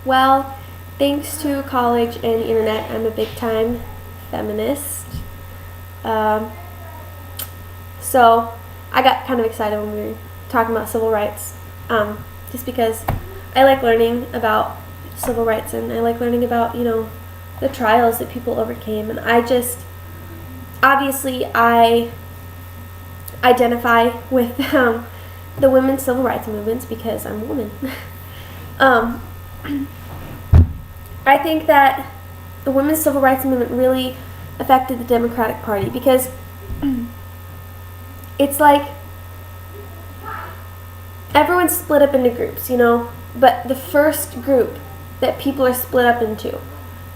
Well, thanks to college and the internet, I'm a big time feminist. Um, so I got kind of excited when we were talking about civil rights, just because I like learning about civil rights and I like learning about, the trials that people overcame. And obviously, I identify with the women's civil rights movements because I'm a woman. um, I think that the women's civil rights movement really affected the Democratic Party because it's like everyone's split up into groups, but the first group that people are split up into,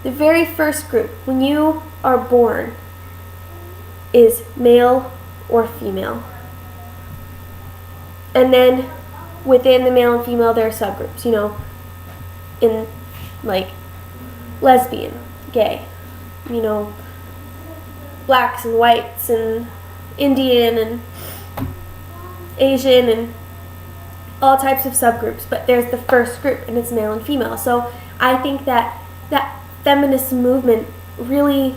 the very first group when you are born, is male or female. And then within the male and female, there are subgroups, in like lesbian, gay, blacks and whites and Indian and Asian and all types of subgroups. But there's the first group and it's male and female. So I think that feminist movement really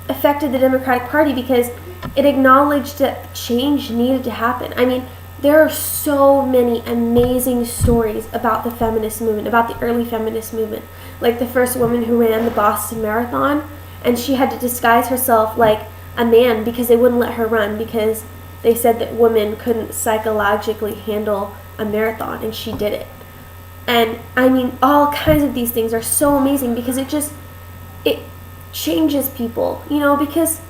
affected the Democratic Party because it acknowledged that change needed to happen. I mean, there are so many amazing stories about the feminist movement, about the early feminist movement. Like the first woman who ran the Boston Marathon, and she had to disguise herself like a man because they wouldn't let her run because they said that women couldn't psychologically handle a marathon, and she did it. And I mean, all kinds of these things are so amazing because it changes people, because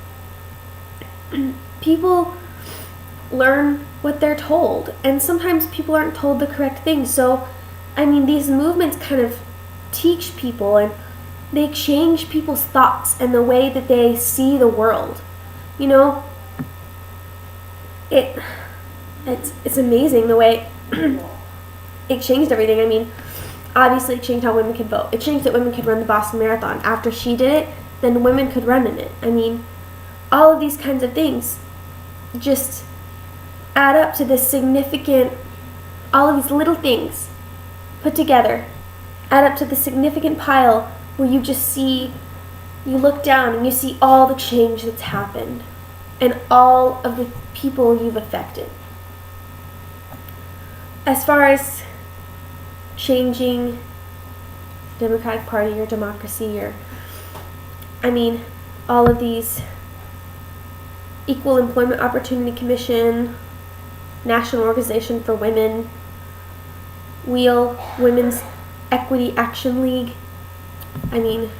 people learn what they're told, and sometimes people aren't told the correct things. So, I mean, these movements kind of teach people and they change people's thoughts and the way that they see the world. It's amazing the way it changed everything. I mean, obviously it changed how women could vote. It changed that women could run the Boston Marathon. After she did it, then women could run in it. I mean, all of these kinds of things just add up to this significant, all of these little things put together add up to the significant pile where you look down and you see all the change that's happened and all of the people you've affected. As far as changing the Democratic Party or democracy all of these Equal Employment Opportunity Commission, National Organization for Women, WEAL, Women's Equity Action League. I mean,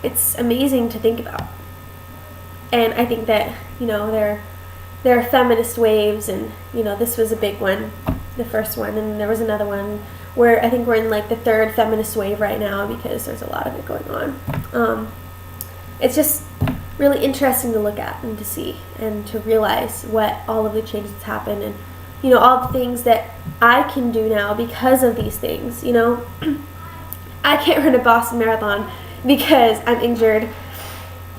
it's amazing to think about. And I think that, there are feminist waves, and, this was a big one, the first one, and there was another one where I think we're in like the third feminist wave right now because there's a lot of it going on. It's just really interesting to look at and to see and to realize what all of the changes that's happened and, all the things that I can do now because of these things, I can't run a Boston Marathon because I'm injured,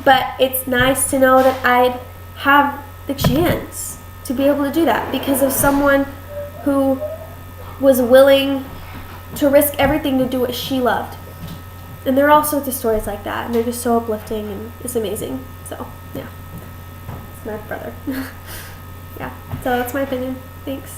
but it's nice to know that I'd have the chance to be able to do that because of someone who was willing to risk everything to do what she loved. And there are all sorts of stories like that, and they're just so uplifting, and it's amazing. So, yeah. It's my brother. Yeah. So that's my opinion. Thanks.